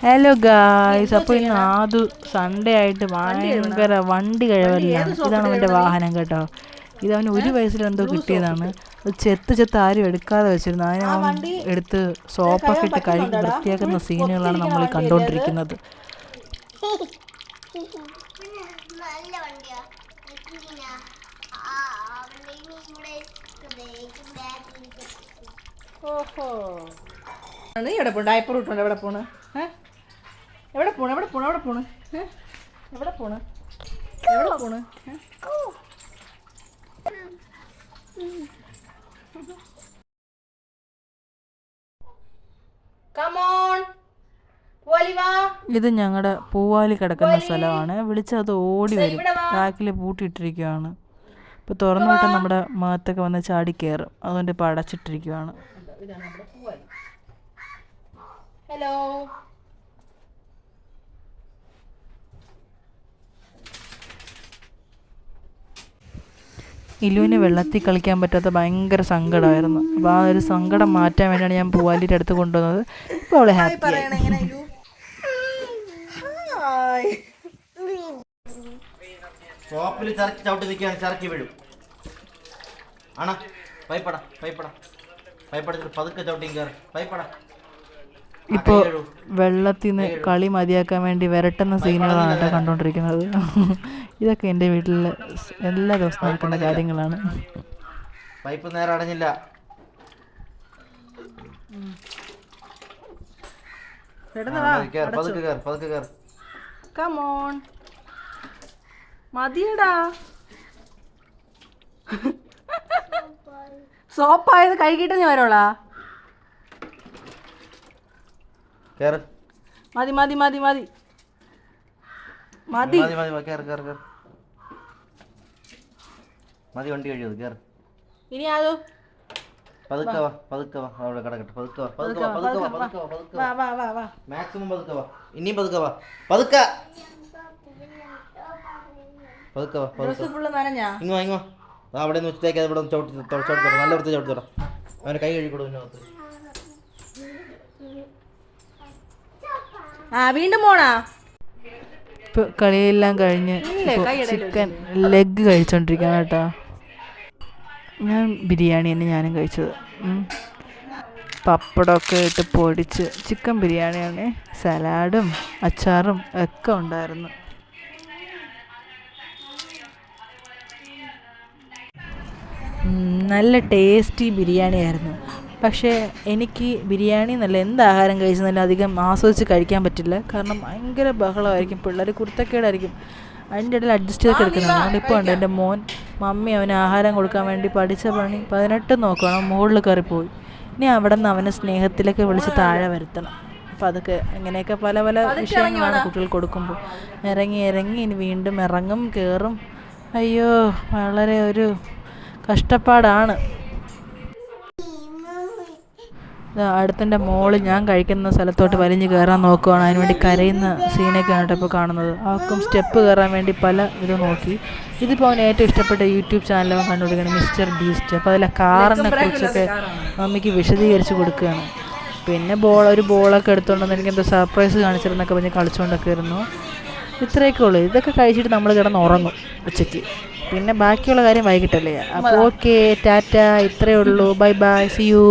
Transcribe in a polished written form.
Hello guys, അപ്പോൾ ഇന്ന് ആദു Sunday ആയിട്ട് ഭയങ്കര വണ്ടി കഴിവല്ലാണ്. ഇതാണ് അവൻ്റെ വാഹനം കേട്ടോ. ഇതവന് 1 വയസ്സിലെന്തോ കിട്ടിയതാണ്. അത് ചെത്ത് ആരും എടുക്കാതെ വെച്ചിരുന്നു. അതിനെ അവൻ എടുത്ത് സോപ്പൊക്കെ ഇട്ട് കഴുകി വൃത്തിയാക്കുന്ന സീനുകളാണ് നമ്മൾ ഈ കണ്ടുകൊണ്ടിരിക്കുന്നത്. ഓഹോ, നീ എവിടെ പോണു? ഡയപ്പർ ഇട്ടുണ്ട്. എവിടെ പോണ്? എവിടെ പോണ്? എവിടെ പോണ്? എവിടെ പോണ്? എവിടെ പോണ്? എവിടെ പോണ്? ഇത് ഞങ്ങളുടെ പൂവാലി കിടക്കുന്ന സ്ഥലമാണ്. വിളിച്ചത് ഓടി വരും. ബാക്കിൽ പൂട്ടിയിട്ടിരിക്കുകയാണ്. ഇപ്പോൾ തുറന്നു വിട്ടാൽ നമ്മുടെ മുഖത്തൊക്കെ വന്ന് ചാടി കയറും. അതുകൊണ്ട് ഇപ്പോൾ അടച്ചിട്ടിരിക്കുകയാണ്. ഹലോ, ഇലുവിന് വെള്ളത്തിൽ കളിക്കാൻ പറ്റാത്ത ഭയങ്കര സങ്കടമായിരുന്നു. അപ്പോൾ ആ ഒരു സങ്കടം മാറ്റാൻ വേണ്ടിയാണ് ഞാൻ പൂവാലിയുടെ അടുത്ത് കൊണ്ടുവന്നത്. ഇപ്പോൾ അവളെ ഹാപ്പി. ഷോപ്പിൽ ചവിട്ടി നിൽക്കുകയാണ്, ചറക്കി വീഴും. ആണോ? പൈപ്പട പതുക്കെ ചവിട്ടിയും കയറി പൈപ്പട. ഇപ്പോൾ വെള്ളത്തിൽ നിന്ന് കളി മതിയാക്കാൻ വേണ്ടി വിരട്ടുന്ന സീനുകളാണ് കേട്ടോ കണ്ടുകൊണ്ടിരിക്കുന്നത്. ഇതൊക്കെ എൻ്റെ വീട്ടിൽ എല്ലാ ദിവസവും നടക്കുന്ന കാര്യങ്ങളാണ്. പൈപ്പ് നേരെ അടഞ്ഞില്ല. പതുക്കെ കയറി. കമോൺ, മതിയടാ. സോപ്പായത് കഴുകിയിട്ട് നീ വരോളാ. മതി മതി മതി മതി മതി മതി, വണ്ടി കഴിയത് കേറ്. ഇനി അതോ പതുക്കെ വാ അവിടെ കിടക്കട്ടെ. മാക്സിമം പതുക്കെ വാ. ഇനിയും പതുക്കെ വാ. ഇങ്ങോ അവിടെ നിന്ന് ഉച്ചത്തേക്ക് ഇവിടെ ചവിട്ടി നല്ല വൃത്തി ചവിട്ടിത്തോടാ. അവന് കൈ കഴുകിക്കൊടു. വീണ്ടും പോണാ. ഇപ്പോൾ കളിയെല്ലാം കഴിഞ്ഞ് ചിക്കൻ ലെഗ് കഴിച്ചോണ്ടിരിക്കുകയാണ് കേട്ടോ. ഞാൻ ബിരിയാണി തന്നെ ഞാനും കഴിച്ചത്. പപ്പടമൊക്കെ ഇട്ട് പൊടിച്ച് ചിക്കൻ ബിരിയാണിയാണ്. സലാഡും അച്ചാറും ഒക്കെ ഉണ്ടായിരുന്നു. നല്ല ടേസ്റ്റി ബിരിയാണി ആയിരുന്നു. പക്ഷേ എനിക്ക് ബിരിയാണി എന്നല്ല എന്ത് ആഹാരം കഴിച്ചെന്നല്ല അധികം ആസ്വദിച്ച് കഴിക്കാൻ പറ്റില്ല. കാരണം ഭയങ്കര ബഹളമായിരിക്കും, പിള്ളേർ കുരുത്തക്കേടായിരിക്കും. അതിൻ്റെ ഇടയിൽ അഡ്ജസ്റ്റ് ചെയ്തൊക്കെ എടുക്കുന്നത്. അതുകൊണ്ട് ഇപ്പോൾ ഉണ്ട് എൻ്റെ മോൻ മമ്മി അവന് ആഹാരം കൊടുക്കാൻ വേണ്ടി പഠിച്ച പണി 18 നോക്കണം, മുകളിൽ കയറിപ്പോയി. ഇനി അവിടെ നിന്ന് അവനെ സ്നേഹത്തിലൊക്കെ വിളിച്ച് താഴെ വരുത്തണം. അപ്പോൾ അതൊക്കെ ഇങ്ങനെയൊക്കെ പല വിഷയങ്ങളാണ് കുട്ടികൾ കൊടുക്കുമ്പോൾ. ഇറങ്ങി ഇനി വീണ്ടും ഇറങ്ങും കയറും. അയ്യോ, വളരെ ഒരു കഷ്ടപ്പാടാണ്. അടുത്തെൻ്റെ മോള് ഞാൻ കഴിക്കുന്ന സ്ഥലത്തോട്ട് വലിഞ്ഞ് കയറാൻ നോക്കുകയാണ്. അതിനുവേണ്ടി കരയുന്ന സീനൊക്കെയാണ് കേട്ടോ ഇപ്പോൾ കാണുന്നത്. ആർക്കും സ്റ്റെപ്പ് കയറാൻ വേണ്ടി പല ഇത് നോക്കി. ഇതിപ്പോൾ അവന് ഏറ്റവും ഇഷ്ടപ്പെട്ട യൂട്യൂബ് ചാനൽ കണ്ടുപിടിക്കുകയാണ്, മിസ്റ്റർ ബീസ്റ്റ്. അപ്പോൾ അതിലെ കാറിനെ കുറിച്ചൊക്കെ മമ്മിക്ക് വിശദീകരിച്ച് കൊടുക്കുകയാണ്. പിന്നെ ഒരു ബോളൊക്കെ എടുത്തുകൊണ്ടെന്ന് എനിക്ക് എന്തോ സർപ്രൈസ് കാണിച്ചിരുന്നൊക്കെ പറഞ്ഞ് കളിച്ചുകൊണ്ടൊക്കെ ഇരുന്നു. ഇത്രയൊക്കെ ഉള്ളൂ. ഇതൊക്കെ കഴിച്ചിട്ട് നമ്മൾ കിടന്ന് ഉറങ്ങും ഉച്ചയ്ക്ക്. പിന്നെ ബാക്കിയുള്ള കാര്യം വൈകിട്ടല്ലേ. അപ്പോൾ ഓക്കെ, ടാറ്റ, ഇത്രയേ ഉള്ളൂ. Bye, see U.